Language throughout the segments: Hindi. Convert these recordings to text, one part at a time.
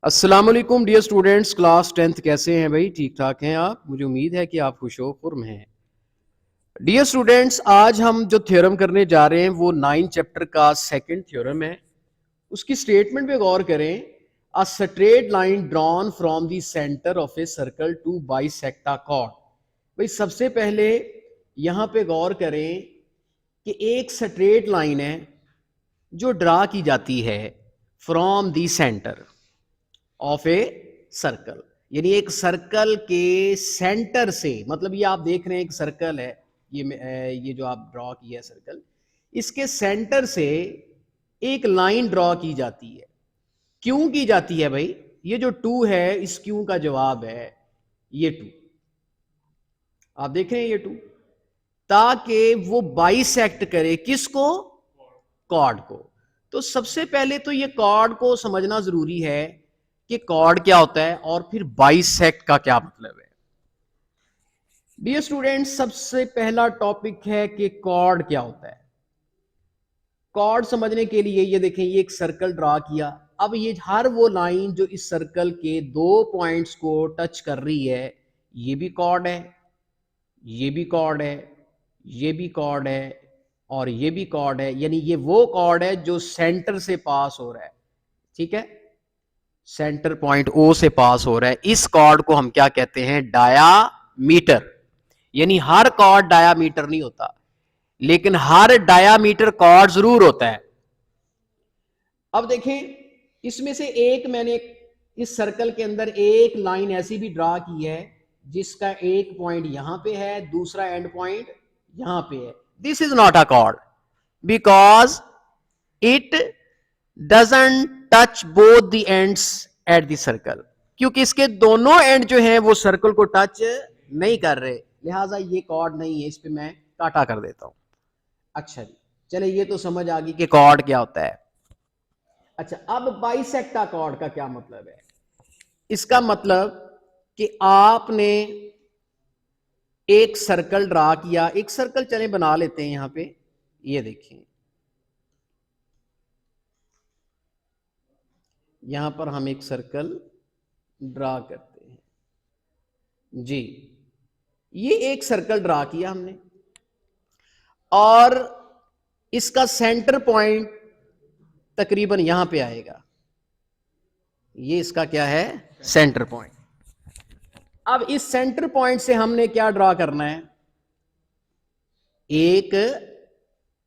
अस्सलाम वालेकुम डियर स्टूडेंट्स, क्लास 10th कैसे हैं भाई? ठीक ठाक हैं आप? मुझे उम्मीद है कि आप खुश हो खुर्म हैं। डियर स्टूडेंट्स, आज हम जो थ्योरम करने जा रहे हैं वो 9 चैप्टर का सेकंड थ्योरम है। उसकी स्टेटमेंट पे गौर करें। A straight line drawn from the centre of a circle to bisect a chord. भाई सबसे पहले यहां पे गौर करें कि एक स्ट्रेट लाइन है जो ड्रा की जाती है from the centre of a circle, यानी एक सर्कल के सेंटर से, मतलब ये आप देख रहे हैं एक सर्कल है, ये जो आप ड्रॉ किया है सर्कल, इसके सेंटर से एक लाइन ड्रॉ की जाती है। क्यों की जाती है भाई? ये जो टू है, इस क्यों का जवाब है ये टू। आप देख रहे हैं ये टू, ताकि वो बाइसेक्ट करे किसको? कॉर्ड को। तो सबसे पहले तो ये कॉर्ड को समझना जरूरी है कि कॉर्ड क्या होता है और फिर बाइसेक्ट का क्या मतलब है। डियर स्टूडेंट्स, सबसे पहला टॉपिक है कि कॉर्ड क्या होता है। कॉर्ड समझने के लिए ये देखें, ये एक सर्कल ड्रा किया। अब ये हर वो लाइन जो इस सर्कल के दो पॉइंट्स को टच कर रही है, ये भी कॉर्ड है, ये भी कॉर्ड है, ये भी कॉर्ड है और ये भी कॉर्ड है। यानी ये वो कॉर्ड है जो सेंटर से पास हो रहा है। ठीक है, सेंटर पॉइंट ओ से पास हो रहा है। इस कॉर्ड को हम क्या कहते हैं? डायामीटर। यानी हर कॉर्ड डायामीटर नहीं होता, लेकिन हर डायामीटर कॉर्ड जरूर होता है। अब देखें, इसमें से एक मैंने इस सर्कल के अंदर एक लाइन ऐसी भी ड्रा की है जिसका एक पॉइंट यहां पे है, दूसरा एंड पॉइंट यहां पे है। This is not a cord because it doesn't touch both the ends at the circle, क्योंकि इसके दोनों एंड जो हैं वो सर्कल को टच नहीं कर रहे, लिहाजा ये कॉर्ड नहीं है। इस पे मैं काटा कर देता हूं। अच्छा जी, चले ये तो समझ आ गई कि कॉर्ड क्या होता है। अच्छा, अब बाइसेक्टा कॉर्ड का क्या मतलब है? इसका मतलब कि आपने एक सर्कल ड्रा किया। एक सर्कल चले बना लेते हैं यहां पे, ये देखिए यहां पर हम एक सर्कल ड्रा करते हैं जी। ये एक सर्कल ड्रा किया हमने और इसका सेंटर पॉइंट तकरीबन यहां पे आएगा। ये इसका क्या है? Centre point. अब इस सेंटर पॉइंट से हमने क्या ड्रा करना है? एक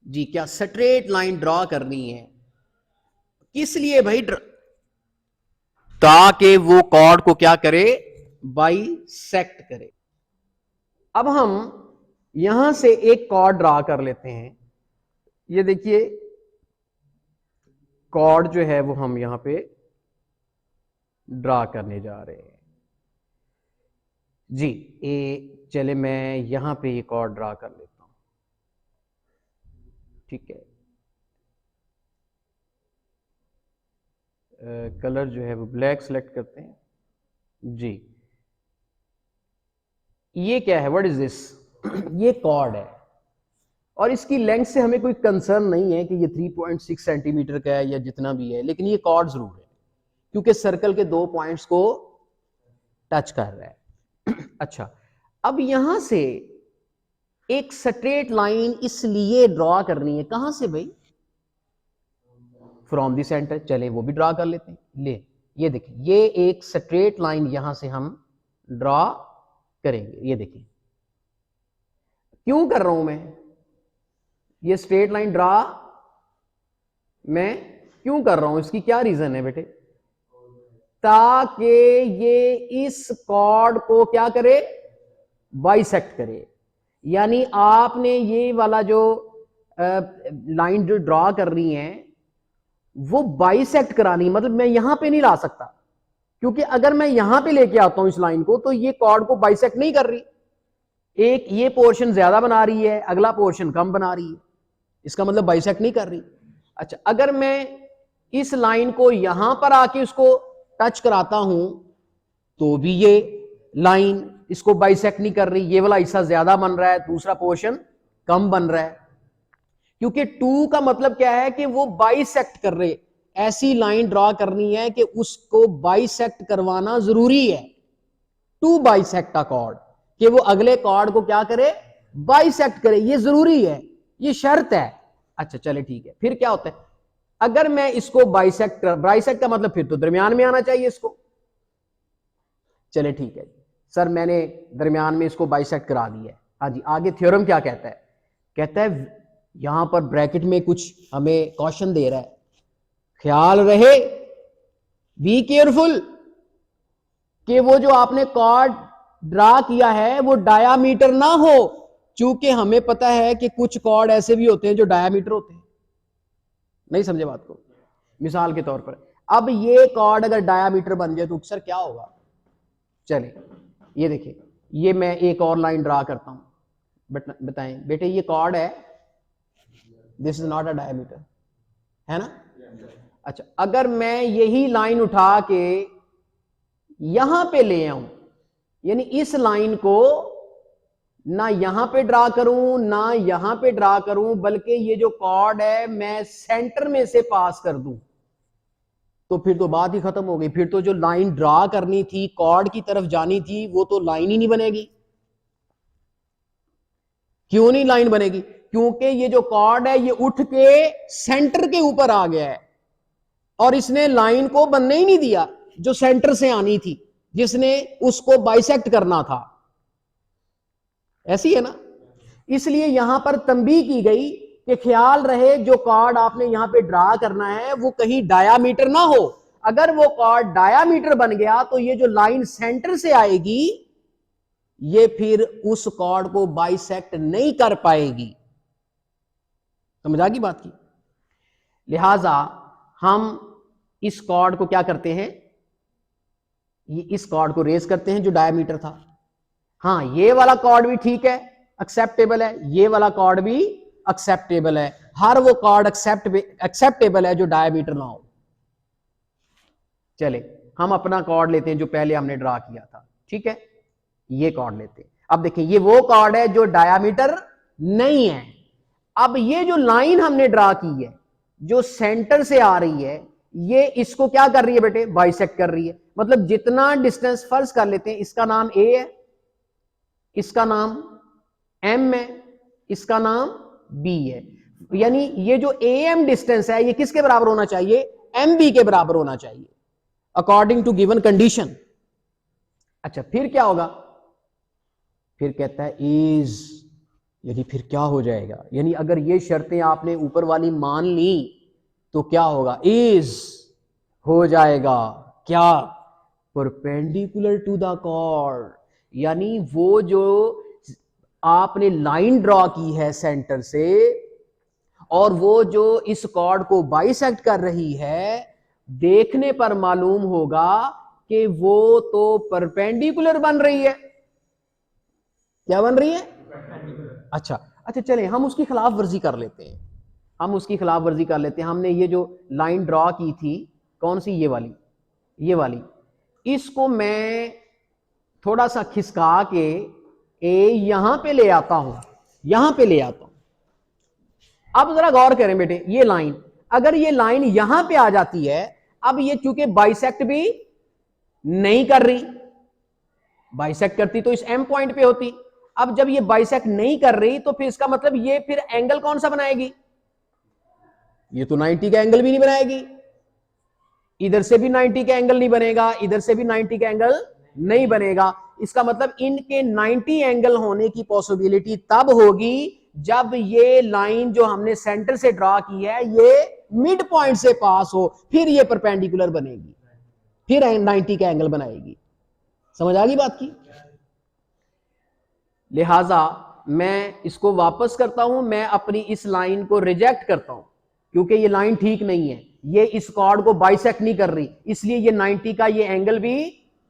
जी क्या स्ट्रेट लाइन ड्रॉ करनी है। किस लिए भाई? ताकि वो कॉर्ड को क्या करे? बाइसेक्ट करे। अब हम यहां से एक कॉर्ड ड्रा कर लेते हैं। ये देखिए कॉर्ड जो है वो हम यहां पे ड्रा करने जा रहे हैं जी। चले मैं यहां पे ये कॉर्ड ड्रा कर लेता हूं। ठीक है, कलर जो है वो ब्लैक सेलेक्ट करते हैं जी। ये क्या है? What is this? ये कॉर्ड है और इसकी लेंथ से हमें कोई कंसर्न नहीं है कि ये 3.6 सेंटीमीटर का है या जितना भी है, लेकिन ये कॉर्ड जरूर है क्योंकि सर्कल के दो पॉइंट्स को टच कर रहा है। अच्छा, अब यहां से एक स्ट्रेट लाइन इसलिए ड्रॉ करनी है। कहां से भाई? From the centre. चले वो भी ड्रॉ कर लेते हैं। ले ये देखिए, ये एक स्ट्रेट लाइन यहां से हम ड्रॉ करेंगे। ये देखिए क्यों कर रहा हूं मैं ये स्ट्रेट लाइन ड्रॉ? मैं क्यों कर रहा हूं, इसकी क्या रीजन है बेटे? ताकि ये इस कॉर्ड को क्या करे? बाइसेक्ट करे। यानी आपने ये वाला जो लाइन जो ड्रॉ कर रही है वो बाइसेक्ट करानी, मतलब मैं यहां पे नहीं ला सकता, क्योंकि अगर मैं यहां पे लेके आता हूं इस लाइन को तो ये कॉर्ड को बाइसेक्ट नहीं कर रही। एक ये पोर्शन ज्यादा बना रही है, अगला पोर्शन कम बना रही है, इसका मतलब बाइसेक्ट नहीं कर रही। अच्छा, अगर मैं इस लाइन को यहां पर आके उसको टच कराता हूं तो भी ये लाइन इसको बाइसेक्ट नहीं कर रही। ये वाला हिस्सा ज्यादा बन रहा है, दूसरा पोर्शन कम बन रहा है, क्योंकि टू का मतलब क्या है कि वो बाइसेक्ट कर रहे। ऐसी लाइन ड्रॉ करनी है कि उसको बाइसेक्ट करवाना जरूरी है, टू बाइसेक्ट अ कॉर्ड, कि वो अगले कॉर्ड को क्या करे, बाइसेक्ट करे, ये जरूरी है, ये शर्त है। अच्छा चले ठीक है, फिर क्या होता है, अगर मैं इसको बाइसेक्ट का मतलब फिर तो दरमियान में आना चाहिए इसको। चले ठीक है सर, मैंने दरमियान में इसको बाइसेक्ट करा दिया है। हाँ जी, आगे थ्योरम क्या कहता है, कहता है यहां पर ब्रैकेट में कुछ हमें कॉशन दे रहा है, ख्याल रहे, बी केयरफुल, कि वो जो आपने कॉर्ड ड्रा किया है वो डायामीटर ना हो, चूंकि हमें पता है कि कुछ कॉर्ड ऐसे भी होते हैं जो डायामीटर होते हैं। नहीं समझे बात को? मिसाल के तौर पर अब ये कॉर्ड अगर डायामीटर बन जाए तो सर क्या होगा? चले ये देखिए, ये मैं एक और लाइन ड्रा करता हूं, बताएं बेटे, ये कॉर्ड है, this is not a diameter, है ना? अच्छा, अगर मैं यही लाइन उठा के यहां पे ले आऊं, यानी इस लाइन को ना यहां पे ड्रा करूं ना यहां पे ड्रा करूं, बल्कि ये जो कॉर्ड है मैं सेंटर में से पास कर दूं, तो फिर तो बात ही खत्म हो गई। फिर तो जो लाइन ड्रा करनी थी, कॉर्ड की तरफ जानी थी, वो तो लाइन ही नहीं बनेगी। क्यों नहीं लाइन बनेगी? क्योंकि ये जो कॉर्ड है ये उठ के सेंटर के ऊपर आ गया है और इसने लाइन को बनने ही नहीं दिया जो सेंटर से आनी थी, जिसने उसको बाइसेक्ट करना था। ऐसी है ना? इसलिए यहां पर तंबीह की गई कि ख्याल रहे जो कॉर्ड आपने यहां पे ड्रा करना है वो कहीं डायामीटर ना हो। अगर वो कॉर्ड डायामीटर बन गया तो ये जो लाइन सेंटर से आएगी ये फिर उस कॉर्ड को बाइसेक्ट नहीं कर पाएगी। समझ आ गई बात की? लिहाजा हम इस कॉर्ड को क्या करते हैं, ये इस कॉर्ड को रेज करते हैं जो डायामीटर था। हाँ, ये वाला कॉर्ड भी ठीक है, एक्सेप्टेबल है, ये वाला कॉर्ड भी एक्सेप्टेबल है, हर वो कॉर्ड एक्सेप्टेबल है जो डायामीटर ना हो। चले हम अपना कॉर्ड लेते हैं जो पहले हमने ड्रा किया था, ठीक है, ये कॉर्ड लेते हैं। अब देखिए ये वो कॉर्ड है जो डायामीटर नहीं है। अब ये जो लाइन हमने ड्रा की है जो सेंटर से आ रही है, ये इसको क्या कर रही है बेटे, बाइसेक्ट कर रही है। मतलब जितना डिस्टेंस फर्ज कर लेते हैं, इसका नाम ए है, इसका नाम एम है, इसका नाम बी है, यानी ये जो ए एम डिस्टेंस है ये किसके बराबर होना चाहिए, एम बी के बराबर होना चाहिए अकॉर्डिंग टू गिवन कंडीशन। अच्छा फिर क्या होगा, फिर कहता है इज, यानी फिर क्या हो जाएगा, यानी अगर ये शर्तें आपने ऊपर वाली मान ली तो क्या होगा, इज हो जाएगा क्या, परपेंडिकुलर टू द कॉर्ड, यानी वो जो आपने लाइन ड्रॉ की है सेंटर से और वो जो इस कॉर्ड को बाइसेक्ट कर रही है, देखने पर मालूम होगा कि वो तो परपेंडिकुलर बन रही है। क्या बन रही है? अच्छा अच्छा, चलें हम उसकी खिलाफ वर्जी कर लेते हैं, हम उसकी खिलाफ वर्जी कर लेते हैं। हमने ये जो लाइन ड्रॉ की थी, कौन सी, ये वाली, ये वाली, इसको मैं थोड़ा सा खिसका के ए यहां पे ले आता हूं, यहां पे ले आता हूं। अब जरा गौर करें बेटे, ये लाइन, अगर ये लाइन यहां पे आ जाती है, अब ये चूंकि बाइसेक्ट भी नहीं कर रही, बाइसेक्ट करती तो इस एम पॉइंट पे होती। अब जब ये बाइसेक्ट नहीं कर रही तो फिर इसका मतलब ये फिर एंगल कौन सा बनाएगी, ये तो 90 का एंगल भी नहीं बनाएगी, इधर से भी 90 का एंगल नहीं बनेगा, इधर से भी 90 का एंगल नहीं बनेगा। इसका मतलब इनके 90 एंगल होने की पॉसिबिलिटी तब होगी जब ये लाइन जो हमने सेंटर से ड्रॉ की है ये मिड पॉइंट से पास हो, फिर ये परपेंडिकुलर बनेगी, फिर 90 का एंगल बनाएगी। समझ आ गई बात की? लिहाजा मैं इसको वापस करता हूं, मैं अपनी इस लाइन को रिजेक्ट करता हूं क्योंकि ये लाइन ठीक नहीं है, ये इस कॉर्ड को बाइसेक्ट नहीं कर रही, इसलिए ये 90 का ये एंगल भी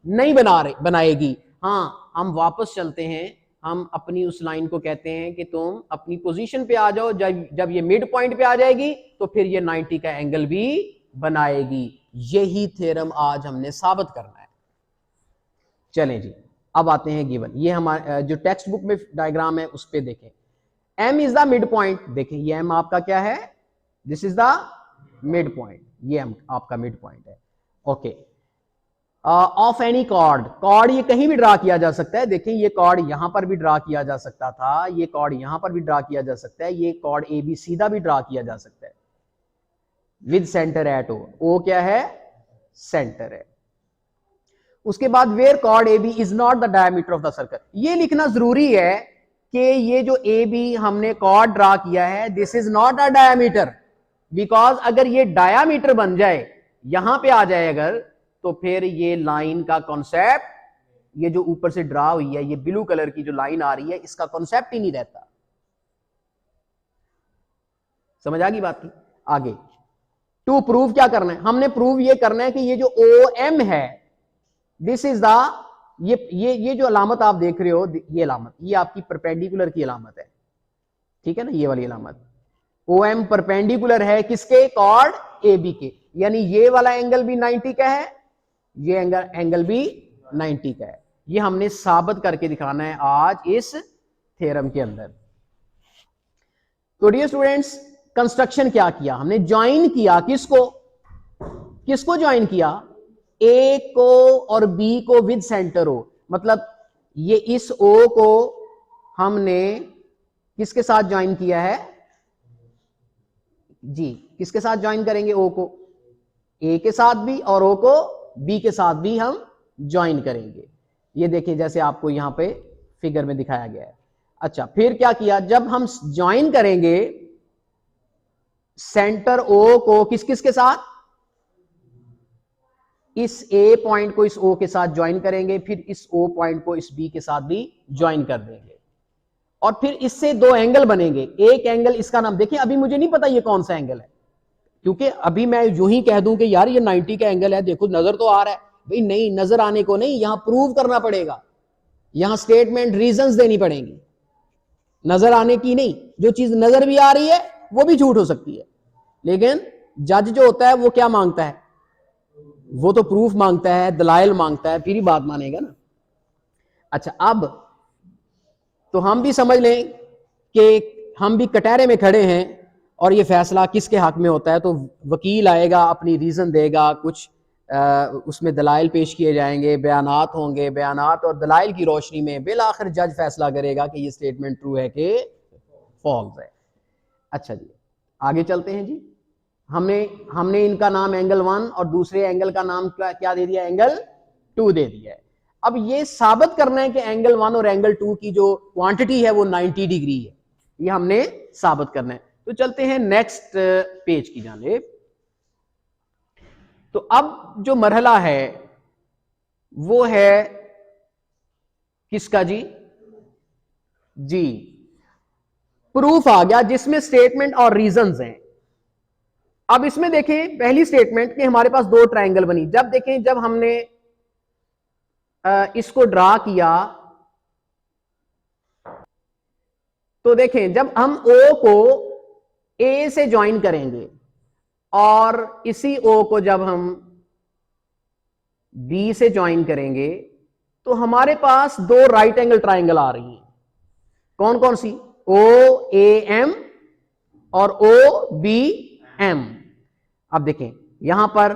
नहीं बनाएगी। हाँ, हम वापस चलते हैं, हम अपनी उस लाइन को कहते हैं कि तुम अपनी पोजीशन पे आ जाओ, जब ये मिड पॉइंट पे आ जाएगी तो फिर ये 90 का एंगल भी बनाएगी। यही थ्योरम आज हमने साबित करना है। चलें जी, अब आते हैं गिवन, ये हमारे जो टेक्स्ट बुक में डायग्राम है उस पे देखें। M is the mid point, देखें ये एम आपका क्या है, this is the mid point, ये आपका मिड पॉइंट है। Okay, of any chord, chord ये कहीं भी ड्रा किया जा सकता है। देखें ये कॉर्ड यहां पर भी ड्रा किया जा सकता था, ये कॉर्ड यहां पर भी ड्रा किया जा सकता है, ये कॉर्ड ए बी सीधा भी ड्रा किया जा सकता है with centre at O. O क्या है? सेंटर है। उसके बाद where chord A B is not the diameter of the circle, ये लिखना जरूरी है कि ये जो ए बी हमने कॉर्ड ड्रा किया है, this is not a diameter, because अगर ये डायमीटर बन जाए, यहां पे आ जाए अगर, तो फिर ये लाइन का कॉन्सेप्ट, ये जो ऊपर से ड्रा हुई है, ये ब्लू कलर की जो लाइन आ रही है, इसका कॉन्सेप्ट ही नहीं रहता। समझ आ गई बात की? आगे टू प्रूव क्या करना है? हमने प्रूव ये करना है कि ये जो ओ एम है, दिस इज द, ये जो अलामत आप देख रहे हो, ये अलामत, ये आपकी परपेंडिकुलर की अलामत है, ठीक है ना, ये वाली अलामत। ओ एम परपेंडिकुलर है किसके? कॉर्ड ए बी के, यानी ये वाला एंगल भी 90 का है, ये एंगल भी 90 का है। ये हमने साबित करके दिखाना है आज इस थ्योरम के अंदर। तो डियर स्टूडेंट्स, कंस्ट्रक्शन क्या किया हमने? ज्वाइन किया किसको? किसको ज्वाइन किया? ए को और बी को विद सेंटर ओ, मतलब ये इस ओ को हमने किसके साथ ज्वाइन किया है जी? किसके साथ ज्वाइन करेंगे? ओ को ए के साथ भी और ओ को बी के साथ भी हम ज्वाइन करेंगे। ये देखिए जैसे आपको यहां पे फिगर में दिखाया गया है। अच्छा, फिर क्या किया? जब हम ज्वाइन करेंगे सेंटर ओ को किस किस के साथ? इस ए पॉइंट को इस ओ के साथ ज्वाइन करेंगे, फिर इस ओ पॉइंट को इस बी के साथ भी ज्वाइन कर देंगे, और फिर इससे दो एंगल बनेंगे। एक एंगल, इसका नाम देखिए, अभी मुझे नहीं पता ये कौन सा एंगल है, क्योंकि अभी मैं यूं ही कह दूं कि यार ये 90 का एंगल है, देखो नजर तो आ रहा है, भाई नहीं, नजर आने को नहीं, यहां प्रूव करना पड़ेगा, यहां स्टेटमेंट रीजंस देनी पड़ेंगी, नजर आने की नहीं। जो चीज नजर भी आ रही है वो भी झूठ हो सकती है, लेकिन जज जो होता है वो क्या मांगता है? वो तो प्रूफ मांगता है, दलाइल मांगता है, फिर ही बात मानेगा ना। अच्छा, अब तो हम भी समझ लें कि हम भी कटहरे में खड़े हैं और ये फैसला किसके हक में होता है। तो वकील आएगा, अपनी रीजन देगा, कुछ उसमें दलाइल पेश किए जाएंगे, बयानात होंगे, बयानात और दलाइल की रोशनी में बिल आखिर जज फैसला करेगा कि ये स्टेटमेंट ट्रू है कि फॉल्स है। अच्छा जी, आगे चलते हैं जी। हमने इनका नाम एंगल 1 और दूसरे एंगल का नाम क्या दे दिया? एंगल 2 दे दिया है। अब ये साबित करना है कि एंगल 1 और एंगल 2 की जो क्वांटिटी है वो 90 डिग्री है, ये हमने साबित करना है। तो चलते हैं नेक्स्ट पेज की जानिब। तो अब जो मरहला है वो है किसका जी? जी, प्रूफ आ गया, जिसमें स्टेटमेंट और रीजंस हैं। अब इसमें देखें पहली स्टेटमेंट कि हमारे पास दो ट्रायंगल बनी। जब देखें, जब हमने इसको ड्रा किया तो देखें, जब हम ओ को ए से ज्वाइन करेंगे और इसी ओ को जब हम बी से ज्वाइन करेंगे तो हमारे पास दो राइट एंगल ट्रायंगल आ रही हैं। कौन कौन सी? ओ ए एम और ओ बी एम। अब देखें यहां पर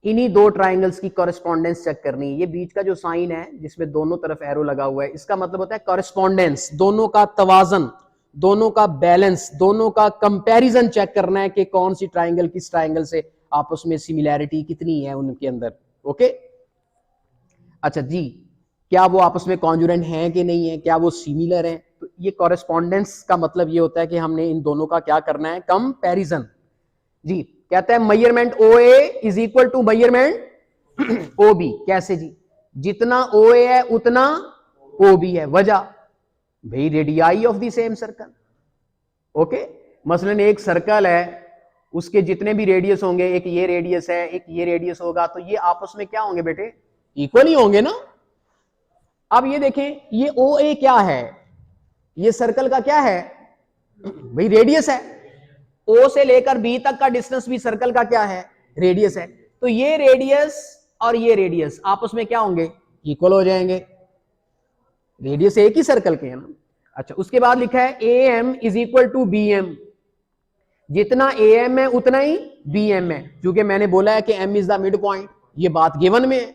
इन्हीं दो ट्रायंगल्स की कॉरेस्पॉन्डेंस चेक करनी है। ये बीच का जो साइन है जिसमें दोनों तरफ एरो लगा हुआ है, इसका मतलब होता है कॉरेस्पॉन्डेंस, दोनों का तवाजन, दोनों का बैलेंस, दोनों का कंपैरिजन चेक करना है कि कौन सी ट्रायंगल किस ट्रायंगल से आपस में सिमिलैरिटी कितनी है उनके अंदर। ओके, अच्छा जी, क्या वो आपस में कॉन्जुरेंट हैं कि नहीं है, क्या वो सिमिलर हैं? तो ये कॉरेस्पॉन्डेंस का मतलब ये होता है कि हमने इन दोनों का क्या करना है? कंपैरिजन। जी, कहता है measurement O A is equal to measurement O B. कैसे जी? जितना ओ ए है उतना ओ बी है। वजह भाई radii of the same circle. Okay, मसलन एक सर्कल है, उसके जितने भी रेडियस होंगे, एक ये रेडियस है, एक ये रेडियस होगा, तो ये आपस में क्या होंगे बेटे? इक्वल ही होंगे ना। अब ये देखें, ये ओ ए क्या है? ये सर्कल का क्या है भाई? रेडियस है। ओ से लेकर बी तक का डिस्टेंस भी सर्कल का क्या है? रेडियस है। तो ये रेडियस और ये रेडियस आपस में क्या होंगे? इक्वल हो जाएंगे। रेडियस एक ही सर्कल के है ना। अच्छा, उसके बाद लिखा है A M is equal to B M. जितना ए एम है उतना ही बी एम है, क्योंकि मैंने बोला है कि M is the mid point, ये बात गिवन में है।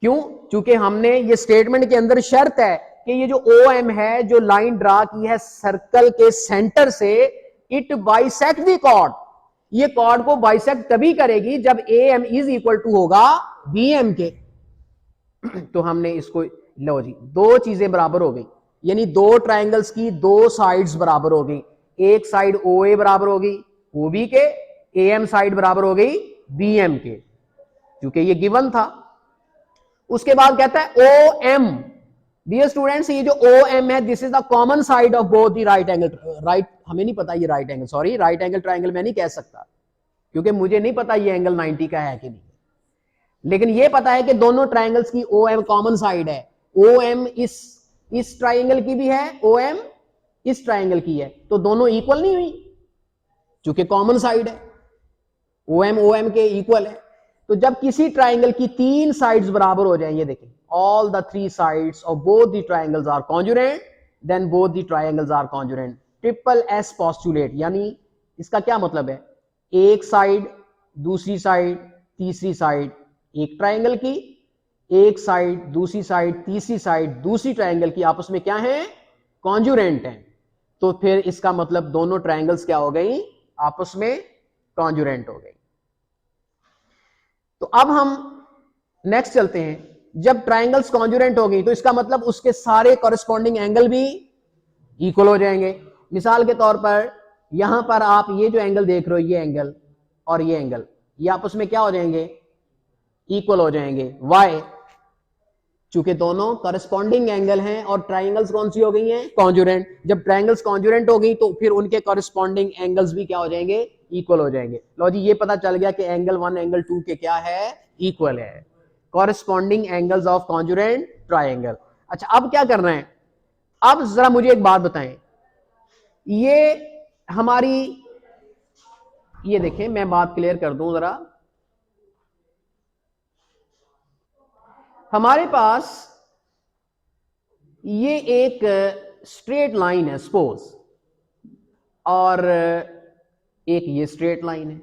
क्यों? क्योंकि हमने ये स्टेटमेंट के अंदर शर्त है कि ये जो ओ एम है, जो लाइन ड्रा की है सर्कल के सेंटर से, इट बाइसेक्ट द कॉर्ड। ये कॉर्ड को बाइसेक्ट तभी करेगी जब A M is equal to होगा बी एम के। तो हमने इसको, लो जी, दो चीजें बराबर हो गई, यानी दो ट्राइंगल्स की दो साइड्स बराबर हो गई। एक साइड ओ ए बराबर होगी ओ बी के, ए एम साइड बराबर हो गई बी एम के, क्योंकि ये गिवन था। उसके बाद कहता है ओ एम, डियर स्टूडेंट्स, ये जो ओ एम है, this is the common side of both the right angle, right, हमें नहीं पता ये right angle, sorry right angle triangle मैं नहीं कह सकता, क्योंकि मुझे नहीं पता ये एंगल 90 का है कि नहीं, लेकिन ये पता है कि दोनों ट्राइंगल्स की ओ एम कॉमन साइड है। ओ एम इस ट्राइंगल की भी है, ओ एम इस ट्राइंगल की है, तो दोनों इक्वल नहीं हुई, क्योंकि कॉमन साइड है, ओ एम के इक्वल है। तो जब किसी ट्राइंगल की तीन साइड्स बराबर हो जाएं, ये देखें, all the three sides of both the triangles are congruent, then both the triangles are congruent. Triple S postulate, यानी इसका क्या मतलब है? एक साइड, दूसरी साइड, तीसरी साइड एक ट्राइंगल की, एक साइड, दूसरी साइड, तीसरी साइड दूसरी ट्राइंगल की आपस में क्या है? कॉन्जुरेंट है। तो फिर इसका मतलब दोनों ट्राइंगल्स क्या हो गई? आपस में कॉन्जुरेंट हो गई। तो अब हम नेक्स्ट चलते हैं। जब ट्राइंगल्स कॉन्जुरेंट हो गई तो इसका मतलब उसके सारे कॉरेस्पॉन्डिंग एंगल भी इक्वल हो जाएंगे। मिसाल के तौर पर यहां पर आप ये जो एंगल देख रहे हो, ये एंगल और ये एंगल, ये आपस में क्या हो जाएंगे? इक्वल हो जाएंगे। वाई? चूंकि दोनों कॉरेस्पॉन्डिंग एंगल हैं और ट्राइंगल्स कौन सी हो गई हैं? कॉन्जुरेंट। जब ट्राइंगल्स कॉन्जुरेंट हो गई तो फिर उनके कॉरेस्पॉन्डिंग एंगल्स भी क्या हो जाएंगे? इक्वल हो जाएंगे। लो जी, ये पता चल गया कि एंगल 1 एंगल 2 के क्या है? इक्वल है। Corresponding angles of congruent triangle. अच्छा, अब क्या करना है? अब जरा मुझे एक बात बताएं, ये हमारी, ये देखें, मैं बात क्लियर कर दूं जरा। हमारे पास ये एक स्ट्रेट लाइन है सपोज, और एक ये स्ट्रेट लाइन है।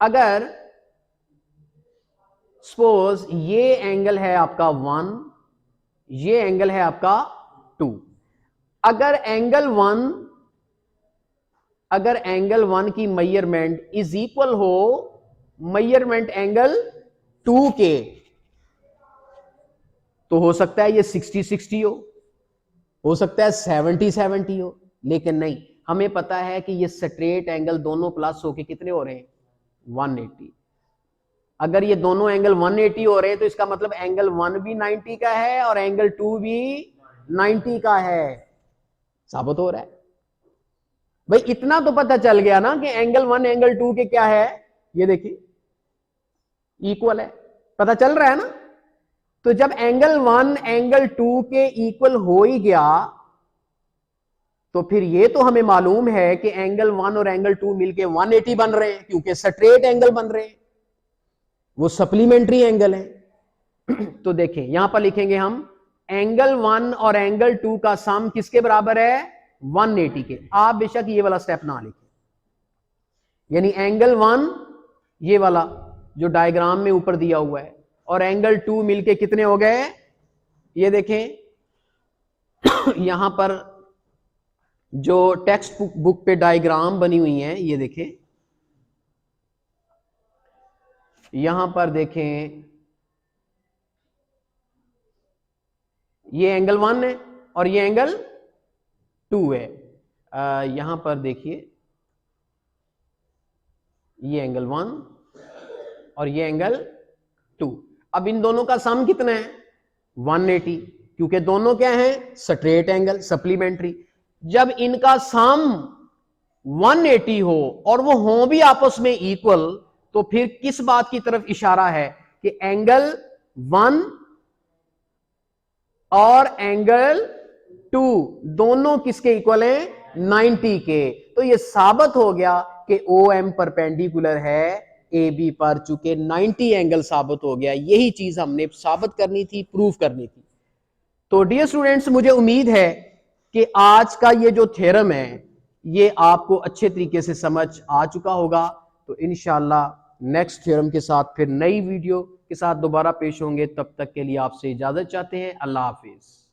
अगर सपोज ये एंगल है आपका 1, ये एंगल है आपका 2। अगर एंगल 1 की मेजरमेंट इज इक्वल हो मेजरमेंट एंगल 2 के, तो हो सकता है ये 60-60 हो सकता है 70-70 हो, लेकिन नहीं, हमें पता है कि ये स्ट्रेट एंगल दोनों प्लस होके कितने हो रहे हैं? 180। अगर ये दोनों एंगल 180 हो रहे हैं तो इसका मतलब एंगल 1 भी 90 का है और एंगल 2 भी 90 का है। साबित हो रहा है भाई। इतना तो पता चल गया ना कि एंगल 1 एंगल 2 के क्या है? ये देखिए, इक्वल है। पता चल रहा है ना? तो जब एंगल 1 एंगल 2 के इक्वल हो ही गया, तो फिर ये तो हमें मालूम है कि एंगल 1 और एंगल 2 मिलके 180 बन रहे हैं, क्योंकि स्ट्रेट एंगल बन रहे हैं, वो सप्लीमेंट्री एंगल है। तो देखें, यहां पर लिखेंगे हम एंगल 1 और एंगल 2 का सम किसके बराबर है? 180 के। आप बेशक ये वाला स्टेप ना लिखें, यानी एंगल 1 ये वाला जो डायग्राम में ऊपर दिया हुआ है और एंगल 2 मिलके कितने हो गए? ये देखें, यहां पर जो टेक्स्ट बुक पे डायग्राम बनी हुई है, ये देखें, यहां पर देखें, ये एंगल 1 है और ये एंगल 2 है। यहां पर देखिए, ये एंगल 1 और ये एंगल 2। अब इन दोनों का सम कितना है? 180, क्योंकि दोनों क्या है? Straight angle, supplementary. जब इनका सम 180 हो और वो हो भी आपस में इक्वल, तो फिर किस बात की तरफ इशारा है कि एंगल 1 और एंगल 2 दोनों किसके इक्वल हैं? 90 के। तो ये साबित हो गया कि ओ एम परपेंडिकुलर है ए बी पर, चूंकि 90 एंगल साबित हो गया। यही चीज हमने साबित करनी थी, प्रूव करनी थी। तो डियर स्टूडेंट्स, मुझे उम्मीद है कि आज का ये जो थ्योरम है, ये आपको अच्छे तरीके से समझ आ चुका होगा। तो इंशाल्लाह नेक्स्ट थ्योरम के साथ फिर नई वीडियो के साथ दोबारा पेश होंगे। तब तक के लिए आपसे इजाजत चाहते हैं। अल्लाह हाफिज।